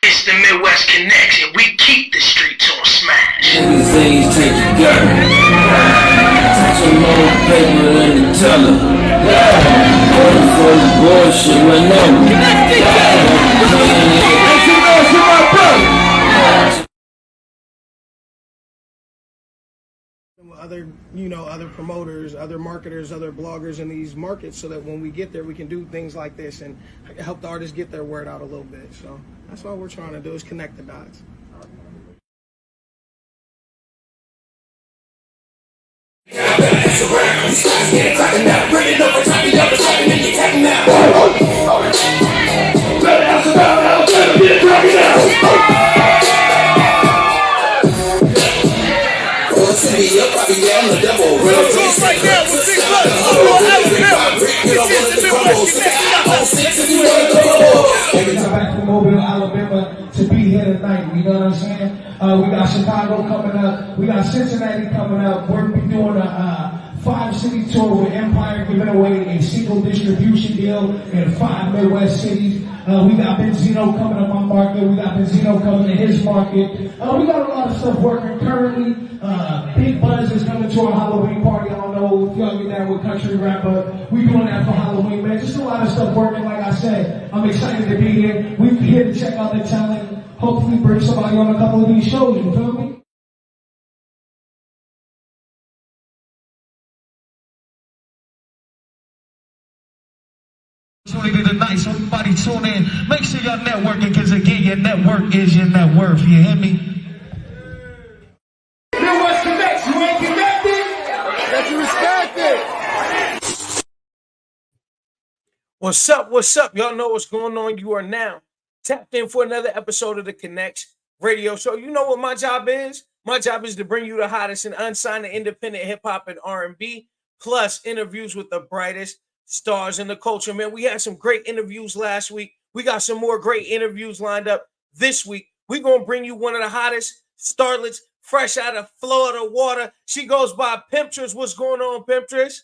It's the Midwest Connectz, and we keep the streets on smash. Everything's taken care of. Touch a more paper than the teller. Going for the bullshit whenever. Other, other promoters, other marketers, other bloggers in these markets, so that when we get there, we can do things like this and help the artists get their word out a little bit. So that's all we're trying to do, is connect the dots. Every time back from Mobile, Alabama, to be here tonight, you know what I'm saying? We got Chicago coming up, we got Cincinnati coming up. We're be doing a 5-city tour with Empire, giving away a single distribution deal in 5 Midwest cities. We got Benzino coming to my market. We got Benzino coming to his market. We got a lot of stuff working currently. Big Buzz is coming to our Halloween party. I don't know if y'all get down with country rap, but we doing that for Halloween, man. Just a lot of stuff working. Like I said, I'm excited to be here. We're here to check out the talent. Hopefully bring somebody on a couple of these shows. You feel me? Tonight, so everybody tune in. Make sure y'all networking, because again, your network is your net worth. You hear me? Midwest Connectz, you ain't connected? That you respect it. What's up? What's up? Y'all know what's going on. You are now tapped in for another episode of the Connectz radio show. You know what my job is? My job is to bring you the hottest and unsigned and independent hip hop and R&B, plus interviews with the brightest stars in the culture. Man, we had some great interviews last week. We got some more great interviews lined up this week. We're going to bring you one of the hottest starlets fresh out of Florida water. She goes by Pimptress. What's going on, Pimptress?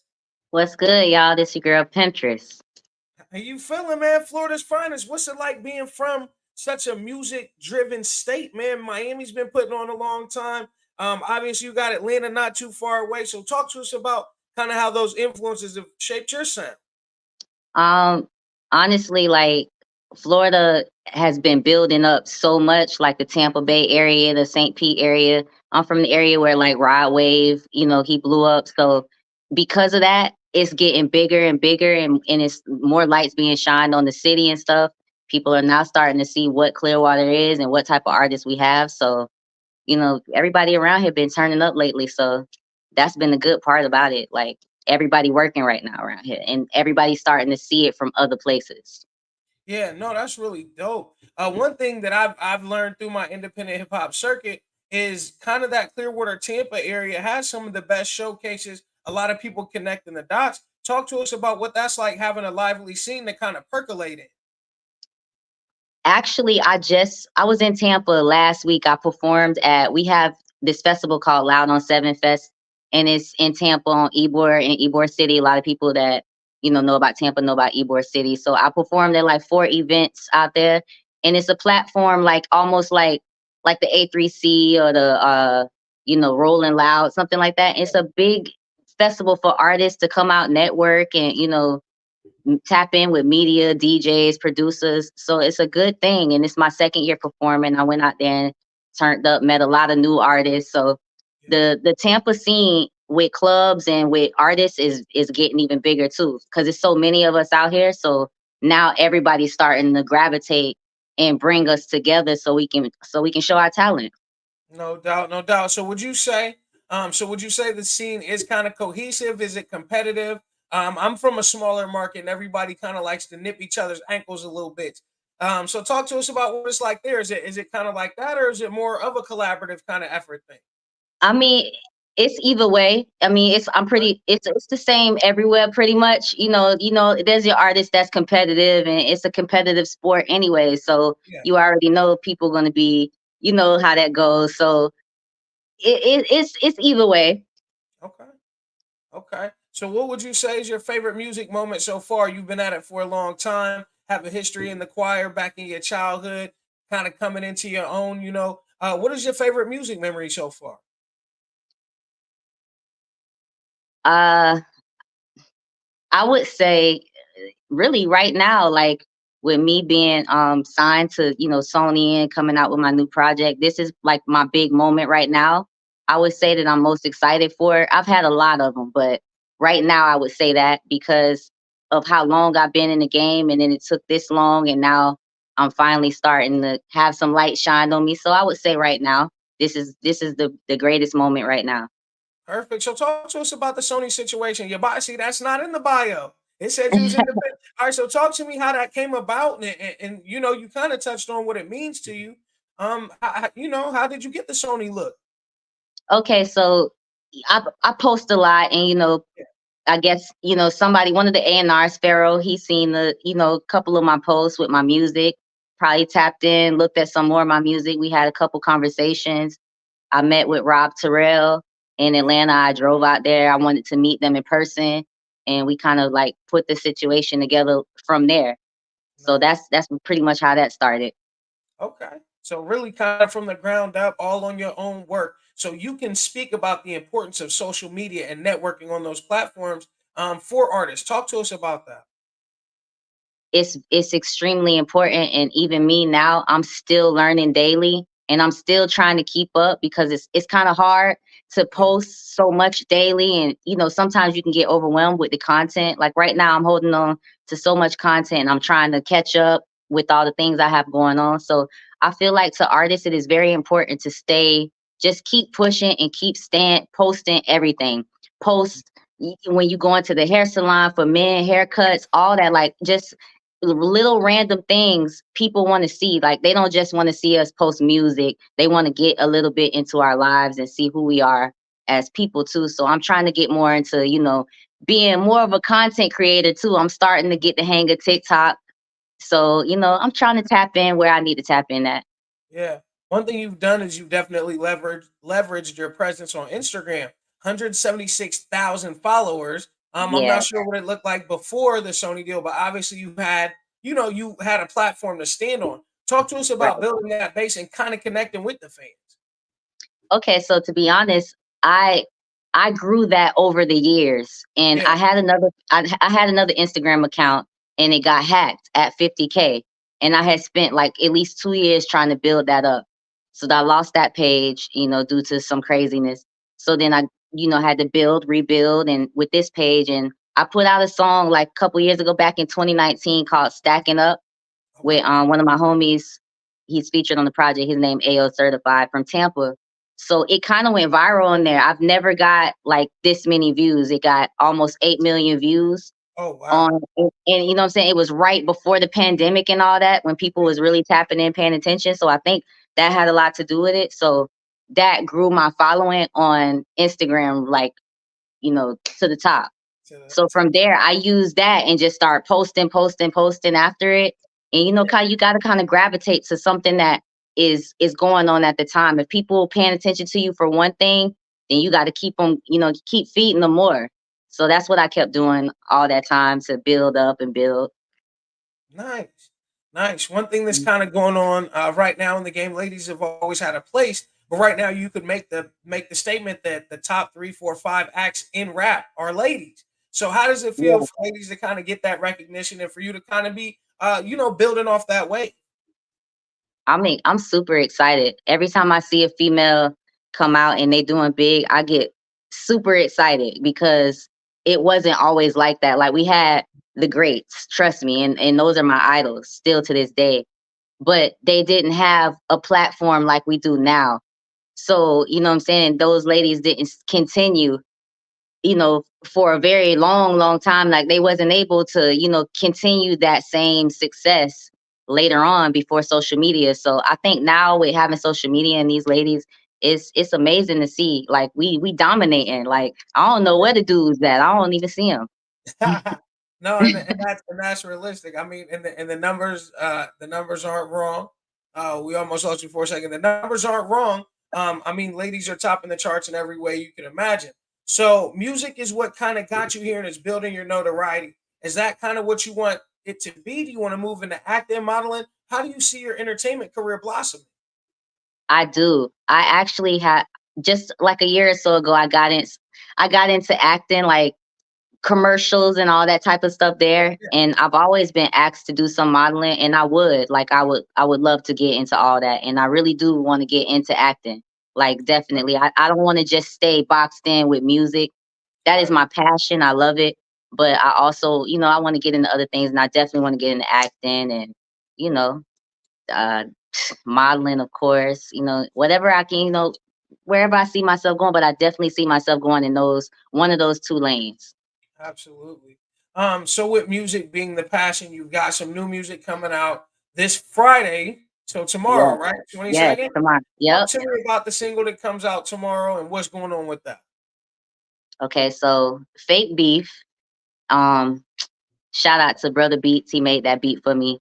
What's good, y'all? This your girl, Pimptress. How you feeling, man? Florida's finest. What's it like being from such a music-driven state, man? Miami's been putting on a long time. Obviously, you got Atlanta not too far away. So talk to us about kind of how those influences have shaped your sound. Honestly, like, Florida has been building up so much, like the Tampa Bay area, the St. Pete area. I'm from the area where like Rod Wave, he blew up. So because of that, it's getting bigger and bigger, and it's more lights being shined on the city and stuff. People are now starting to see what Clearwater is and what type of artists we have. So, everybody around here been turning up lately. So that's been the good part about it. Like, everybody working right now around here, and everybody's starting to see it from other places. Yeah, no, that's really dope. One thing that I've learned through my independent hip hop circuit is kind of that Clearwater Tampa area has some of the best showcases. A lot of people connecting the dots. Talk to us about what that's like, having a lively scene that kind of percolated. Actually, I was in Tampa last week. We have this festival called Loud on 7 Fest, and it's in Tampa on Ybor in Ybor City. A lot of people that know about Tampa know about Ybor City. So I performed at like 4 events out there, and it's a platform like almost like the A3C or the Rolling Loud, something like that. It's a big festival for artists to come out, network, and tap in with media, DJs, producers. So it's a good thing, and it's my second year performing. I went out there and turned up, met a lot of new artists. So the Tampa scene with clubs and with artists is getting even bigger too, because there's so many of us out here. So now everybody's starting to gravitate and bring us together so we can show our talent. No doubt, no doubt. So would you say the scene is kind of cohesive? Is it competitive? I'm from a smaller market, and everybody kind of likes to nip each other's ankles a little bit. So talk to us about what it's like there. Is it kind of like that, or is it more of a collaborative kind of effort thing? I mean, it's either way. I mean, it's the same everywhere pretty much. There's your artist that's competitive, and it's a competitive sport anyway. So you already know people going to be, how that goes. So it's either way. Okay. So what would you say is your favorite music moment so far? You've been at it for a long time, have a history in the choir back in your childhood. kind of coming into your own, what is your favorite music memory so far? Uh, I would say really right now, like with me being signed to, Sony and coming out with my new project, this is like my big moment right now. I would say that I'm most excited for it. I've had a lot of them, but right now I would say that because of how long I've been in the game, and then it took this long, and now I'm finally starting to have some light shined on me. So I would say right now, this is the greatest moment right now. Perfect. So talk to us about the Sony situation. Your bio, see, that's not in the bio. It said you was independent. All right, so talk to me how that came about, and you kind of touched on what it means to you. How did you get the Sony look? Okay, so I post a lot, and I guess somebody, one of the A&Rs, Pharaoh, he seen the couple of my posts with my music, probably tapped in, looked at some more of my music. We had a couple conversations. I met with Rob Terrell in Atlanta. I drove out there. I wanted to meet them in person, and we kind of like put the situation together from there. So Nice. that's pretty much how that started. Okay. So really kind of from the ground up, all on your own work. So you can speak about the importance of social media and networking on those platforms for artists. Talk to us about that. It's extremely important, and even me now, I'm still learning daily, and I'm still trying to keep up because it's kind of hard to Yeah. post so much daily, and sometimes you can get overwhelmed with the content. Like right now I'm holding on to so much content, and I'm trying to catch up with all the things I have going on. So I feel like to artists it is very important to stay, just keep pushing and keep stand posting everything. Post when you go into the hair salon for men, haircuts, all that, like just little random things people want to see. Like they don't just want to see us post music. They want to get a little bit into our lives and see who we are as people too. So I'm trying to get more into, being more of a content creator too. I'm starting to get the hang of TikTok. So, I'm trying to tap in where I need to tap in at. Yeah. One thing you've done is you've definitely leveraged your presence on Instagram. 176,000 followers. I'm Yeah. not sure what it looked like before the Sony deal, but obviously you had a platform to stand on. Talk to us Right. about building that base and kind of connecting with the fans. Okay, so to be honest, I I grew that over the years, and Yeah. I had another Instagram account, and it got hacked at 50K, and I had spent like at least 2 years trying to build that up. So I lost that page, due to some craziness. So then I, had to rebuild, and with this page, and I put out a song like a couple years ago, back in 2019, called "Stacking Up," with Okay. one of my homies. He's featured on the project. His name AO Certified from Tampa. So it kind of went viral on there. I've never got like this many views. It got almost 8 million views Oh wow. on, and you know what I'm saying? It was right before the pandemic and all that, when people was really tapping in, paying attention. So I think that had a lot to do with it. So that grew my following on Instagram, like, to the top. So To from there, I use that and just start posting, posting, posting after it. And you got to kind of gravitate to something that is going on at the time. If people paying attention to you for one thing, then you got to keep them, keep feeding them more. So that's what I kept doing all that time, to build up and build. Nice, nice. One thing that's kind of going on right now in the game, ladies have always had a place, but right now you could make the statement that the top three, four, five acts in rap are ladies. So how does it feel Yeah. for ladies to kind of get that recognition and for you to kind of be, building off that way? I mean, I'm super excited. Every time I see a female come out and they doing big, I get super excited because it wasn't always like that. Like we had the greats, trust me, and those are my idols still to this day. But they didn't have a platform like we do now. So, you know what I'm saying? Those ladies didn't continue, for a very long, long time. Like they wasn't able to, continue that same success later on before social media. So I think now with having social media and these ladies, it's amazing to see. Like we dominating. Like I don't know where the dudes at. I don't even see them. No, and that's realistic. I mean, and the numbers aren't wrong. We almost lost you for a second. The numbers aren't wrong. I mean, ladies are topping the charts in every way you can imagine. So, music is what kind of got you here, and it's building your notoriety. Is that kind of what you want it to be? Do you want to move into acting, modeling? how do you see your entertainment career blossoming? I do. I actually had just like a year or so ago. I got into acting, like commercials and all that type of stuff there. Yeah. And I've always been asked to do some modeling, and I would love to get into all that. And I really do want to get into acting. Like definitely. I don't want to just stay boxed in with music. That is Right. my passion. I love it. But I also, I want to get into other things, and I definitely want to get into acting and, you know, uh modeling, of course, whatever I can, wherever I see myself going, but I definitely see myself going in one of those two lanes. Absolutely. So with music being the passion, you've got some new music coming out this Friday. So tomorrow, Yes. right? Yes. 22nd? Come on. Talk Yep. to me about the single that comes out tomorrow and what's going on with that. Okay. So Fake Beef. Um, Shout out to Brother Beats. He made that beat for me.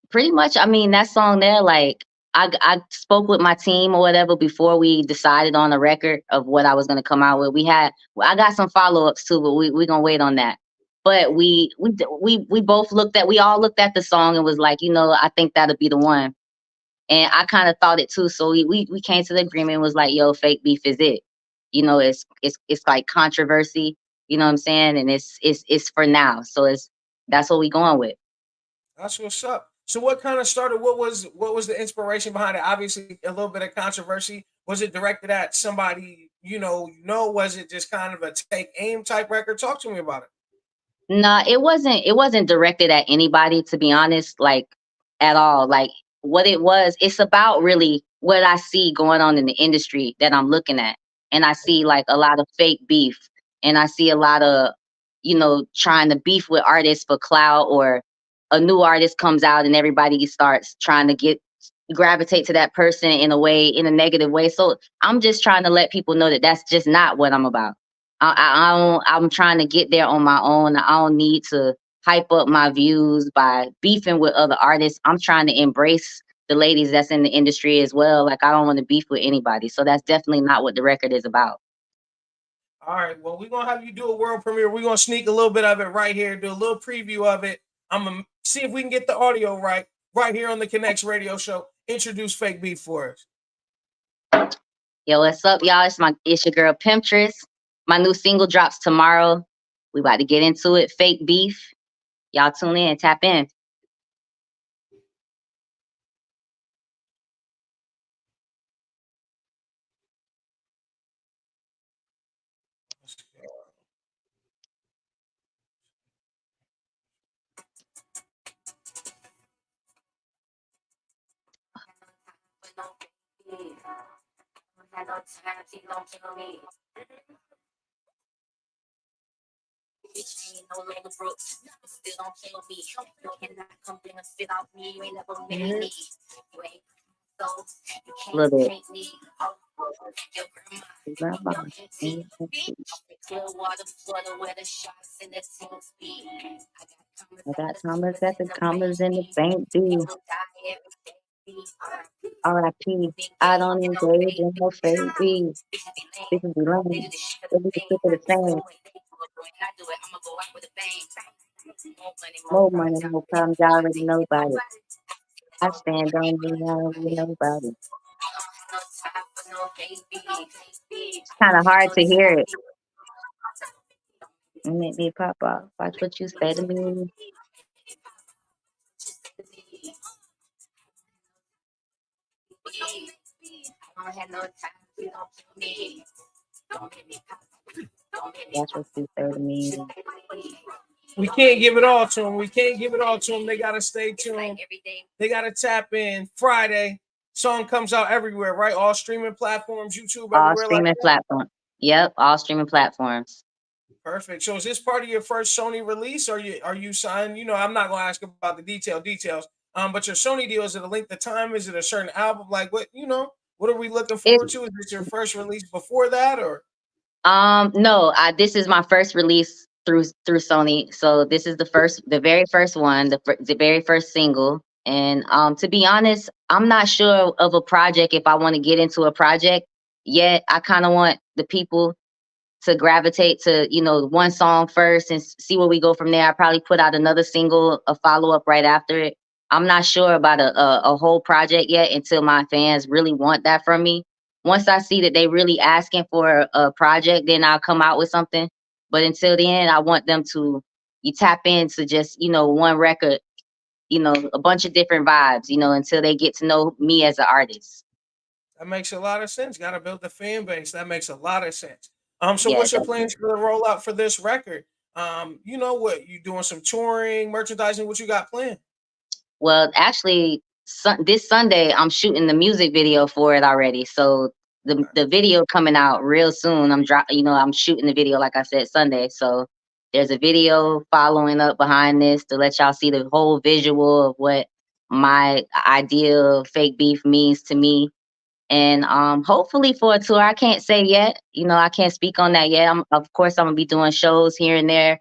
Pretty much, I mean, that song there, like I spoke with my team or whatever before we decided on a record of what I was gonna come out with. I got some follow-ups too, but we gonna wait on that. But we all looked at the song and was like, I think that'll be the one. And I kind of thought it too. So we came to the agreement and was like, yo, Fake Beef is it. It's like controversy, you know what I'm saying? And it's for now. So that's what we going with. That's what's up. So what kind of started? What was the inspiration behind it? Obviously, a little bit of controversy. Was it directed at somebody Was it just kind of a take aim type record? Talk to me about it. Nah, it wasn't directed at anybody, to be honest, like at all. Like what it was, it's about really what I see going on in the industry that I'm looking at. And I see like a lot of fake beef, and I see a lot of, trying to beef with artists for clout, or a new artist comes out and everybody starts trying to gravitate to that person in a negative way. So I'm just trying to let people know that that's just not what I'm about. I'm trying to get there on my own. I don't need to hype up my views by beefing with other artists. I'm trying to embrace the ladies that's in the industry as well. Like I don't want to beef with anybody. So that's definitely not what the record is about. All right. Well, we're gonna have you do a world premiere. We're gonna sneak a little bit of it right here, do a little preview of it. I'm gonna see if we can get the audio right here on the Connects radio show. Introduce Fake Beef for us. Yo, what's up, y'all? It's your girl Pimptress. My new single drops tomorrow. We about to get into it. Fake Beef. Y'all tune in, tap in. A little bit. Grandma. I got commas at the commas in the bank, dude. RIP. I don't engage in no fake beef. Bitches be lame. They be sick of the same. More money, more problems. I already know about it. I stand on you, I already know about it. It's kind of hard to hear it. You make me pop off. Watch what you say to me. Watch what you say to me. We can't give it all to them. We can't give it all to them. They gotta stay tuned. They gotta tap in. Friday, song comes out everywhere, right? All streaming platforms, YouTube, All everywhere like streaming that. platforms. Yep, all streaming platforms. Perfect. So is this part of your first Sony release? Are you signed? I'm not gonna ask about the details. But your Sony deal, is it a length of time? Is it a certain album? Like what are we looking It's forward to? Is this your first release before that or no, this is my first release through Sony. So this is the very first one, the very first single. And to be honest, I'm not sure of a project if I want to get into a project yet. I kind of want the people to gravitate to, one song first and see where we go from there. I probably put out another single, a follow up right after it. I'm not sure about a whole project yet until my fans really want that from me. Once I see that they really asking for a project, then I'll come out with something. But until then, I want them to you tap into just, one record, a bunch of different vibes, until they get to know me as an artist. That makes a lot of sense. Got to build the fan base. That makes a lot of sense. So Yeah, what's your definitely. plans for the rollout for this record? You know what? You doing some touring, merchandising? What you got planned? Well, actually, this Sunday I'm shooting the music video for it already. So the video coming out real soon. I'm shooting the video like I said Sunday. So there's a video following up behind this to let y'all see the whole visual of what my idea of fake beef means to me. And hopefully for a tour. I can't say yet. I can't speak on that yet. Of course I'm gonna be doing shows here and there,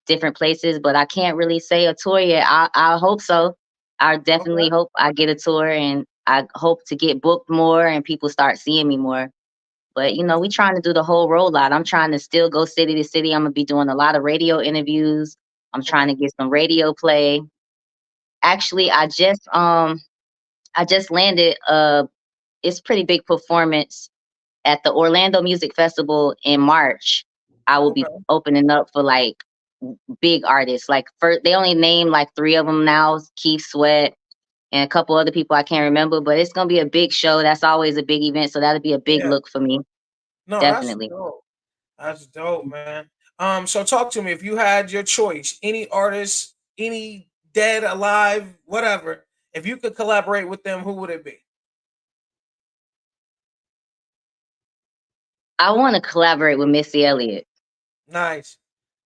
different places, but I can't really say a tour yet. I hope so. I definitely Okay. hope I get a tour, and I hope to get booked more and people start seeing me more. But we trying to do the whole rollout. I'm trying to still go city to city. I'm gonna be doing a lot of radio interviews. I'm trying Okay. to get some radio play. Actually, I just landed it's pretty big performance at the Orlando Music Festival in March. I will be Okay. opening up for like big artists. Like first, they only named like three of them now: Keith Sweat and a couple other people I can't remember. But it's gonna be a big show. That's always a big event, so that'll be a big Yeah. look for me. No, that's Definitely. dope. That's dope, man. So talk to me. If you had your choice, any artist, any dead, alive, whatever, if you could collaborate with them, who would it be? I want to collaborate with Missy Elliott. Nice.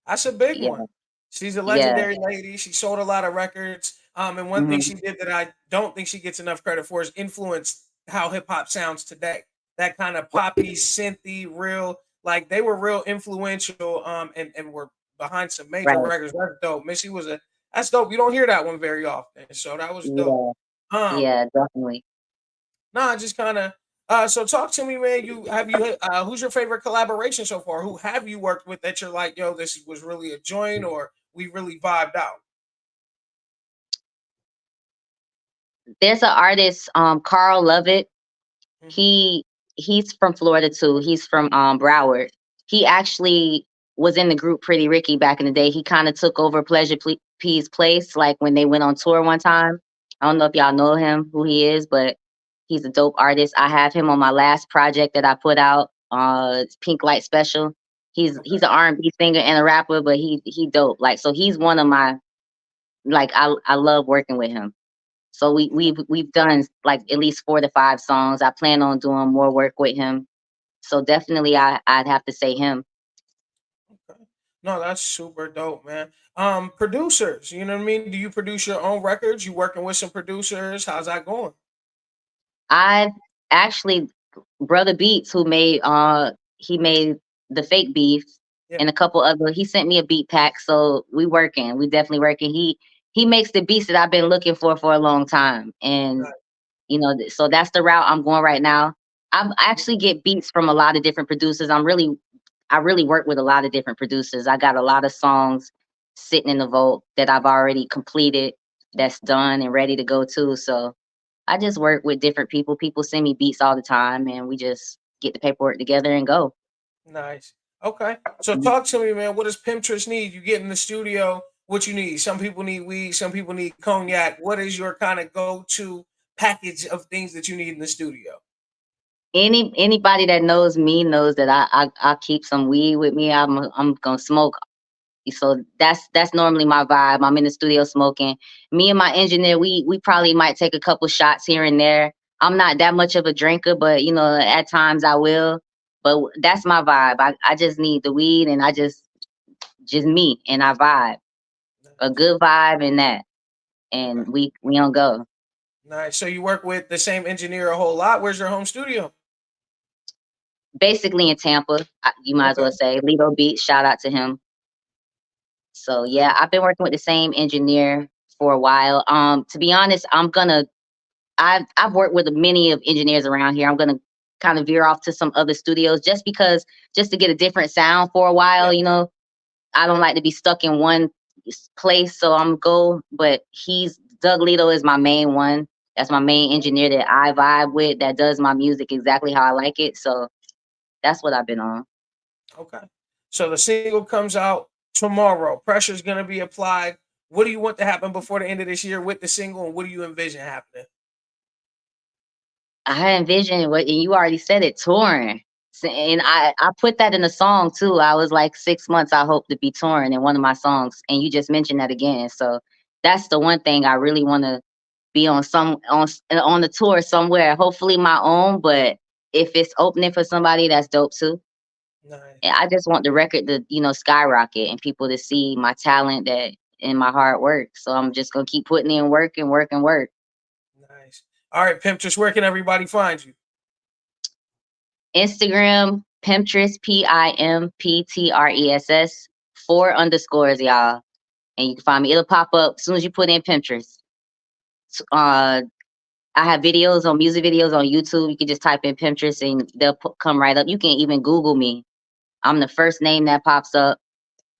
That's a big Yeah, one. She's a yeah, legendary lady. She sold a lot of records. And one thing hmm she did that I don't think she gets enough credit for is influenced how hip hop sounds today. That kind of poppy, synthy, real, like they were real influential. And were behind some major right. records. That's dope. Missy was a that's dope. You don't hear that one very often, so that was dope. Yeah, Um, yeah, definitely. Nah, just kind of. So talk to me, man. Who's your favorite collaboration so far? Who have you worked with that you're like, yo, this was really a joint, or we really vibed out? There's an artist, Carl Lovett. Hmm. He's from Florida too. He's from Broward. He actually was in the group Pretty Ricky back in the day. He kind of took over P's place, like when they went on tour one time. I don't know if y'all know him, who he is, but he's a dope artist. I have him on my last project that I put out. It's Pink Light Special. He's Okay. an R&B singer and a rapper, but he dope. Like so, he's one of my like I love working with him. So we've done like at least 4 to 5 songs. I plan on doing more work with him. So definitely I'd have to say him. Okay. No, that's super dope, man. Producers, you know what I mean? Do you produce your own records? You working with some producers? How's that going? I've actually Brother Beats who made he made the fake beef Yeah. and a couple other he sent me a beat pack. So we working. We definitely working. He makes the beats that I've been looking for a long time. And Nice. so that's the route I'm going right now. I actually get beats from a lot of different producers. I really work with a lot of different producers. I got a lot of songs sitting in the vault that I've already completed, that's done and ready to go too. So I just work with different people. People send me beats all the time, and we just get the paperwork together and go. Nice. Okay. So Mhm. talk to me, man. What does Pimptress need? You get in the studio, what you need? Some people need weed, some people need cognac. What is your kind of go-to package of things that you need in the studio? Anybody that knows me knows that I keep some weed with me. I'm gonna smoke. So that's normally my vibe. I'm in the studio smoking. Me and my engineer, we probably might take a couple shots here and there. I'm not that much of a drinker, but at times I will. But that's my vibe. I just need the weed, and I just me and I vibe. A Nice. good vibe and that. Okay. And we don't go. Nice. So you work with the same engineer a whole lot. Where's your home studio? Basically in Tampa, you might as Okay. well say Lido Beach, shout out to him. So Okay. yeah, I've been working with the same engineer for a while. To be honest, I've worked with many of engineers around here. I'm gonna kind of veer off to some other studios just to get a different sound for a Yeah. while. I don't like to be stuck in one place, so I'm go. But he's Doug Lito is my main one. That's my main engineer that I vibe with, that does my music exactly how I like it. So that's what I've been on. Okay. So the single comes out tomorrow. Pressure's gonna be applied. What do you want to happen before the end of this year with the single, and what do you envision happening? I envision what, and you already said it, touring. And I put that in the song too. I was like 6 months I hope to be touring in one of my songs, and you just mentioned that again. So that's the one thing I really want to be on, on the tour somewhere. Hopefully my own, but if it's opening for somebody, that's dope too. Nice. And I just want the record to, skyrocket and people to see my talent that and my hard work. So I'm just gonna keep putting in work and work and work. Nice. All right, Pimptress, where can everybody find you? Instagram, Pimptress, Pimptress, 4 underscores, y'all. And you can find me. It'll pop up as soon as you put in Pimptress. I have videos on music videos on YouTube. You can just type in Pimptress and they'll come right up. You can even Google me. I'm the first name that pops up,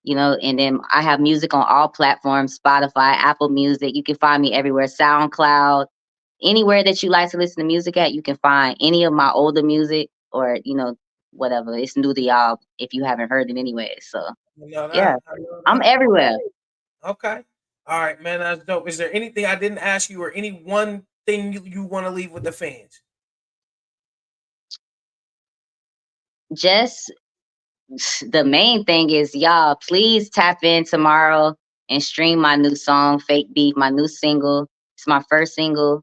and then I have music on all platforms, Spotify, Apple Music. You can find me everywhere, SoundCloud, anywhere that you like to listen to music at, you can find any of my older music or, whatever. It's new to y'all if you haven't heard it anyway. So You know yeah, that. I know I'm that. everywhere. Okay. All right, man. That's dope. Is there anything I didn't ask you, or any one thing you want to leave with the fans? Just the main thing is, y'all, please tap in tomorrow and stream my new song, Fake Beef, my new single. It's my first single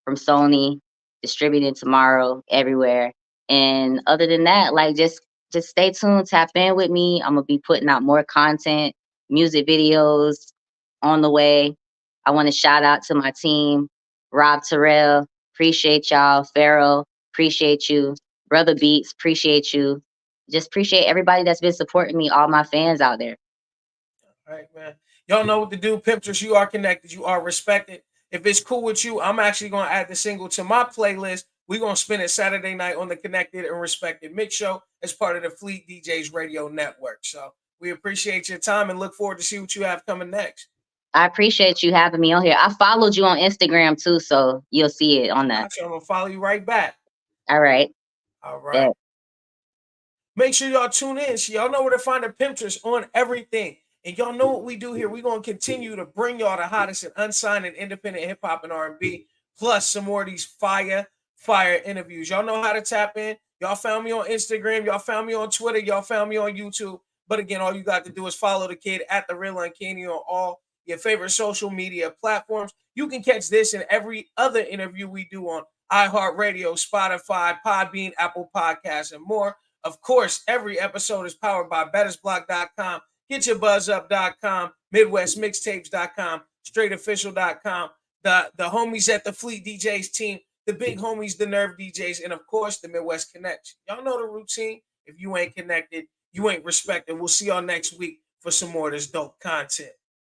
from Sony, distributed tomorrow everywhere. And other than that, like just stay tuned, tap in with me. I'm gonna be putting out more content, music videos on the way. I want to shout out to my team, Rob Terrell, appreciate y'all. Pharaoh, appreciate you. Brother Beats, appreciate you. Just appreciate everybody that's been supporting me, all my fans out there. All right, man. Y'all know what to do. Pimpters, you are connected. You are respected. If it's cool with you, I'm actually going to add the single to my playlist. We're going to spin it Saturday night on the Connected and Respected Mix Show as part of the Fleet DJs Radio Network. So we appreciate your time and look forward to see what you have coming next. I appreciate you having me on here. I followed you on Instagram too, so you'll see it on that. Gotcha. I'm going to follow you right back. All right. All right. Yeah. Make sure y'all tune in. So y'all know where to find the Pimptress on everything. And y'all know what we do here. We're going to continue to bring y'all the hottest and unsigned and independent hip hop and R&B, plus some more of these fire interviews. Y'all know how to tap in. Y'all found me on Instagram. Y'all found me on Twitter. Y'all found me on YouTube. But again, all you got to do is follow the kid at The Real Uncanny on all your favorite social media platforms. You can catch this and every other interview we do on iHeartRadio, Spotify, Podbean, Apple Podcasts, and more. Of course, every episode is powered by bettersblock.com, getyourbuzzup.com, midwestmixtapes.com, straightofficial.com, the homies at the Fleet DJs team, the big homies, the Nerve DJs, and of course, the Midwest Connectz. Y'all know the routine. If you ain't connected, you ain't respected. We'll see y'all next week for some more of this dope content.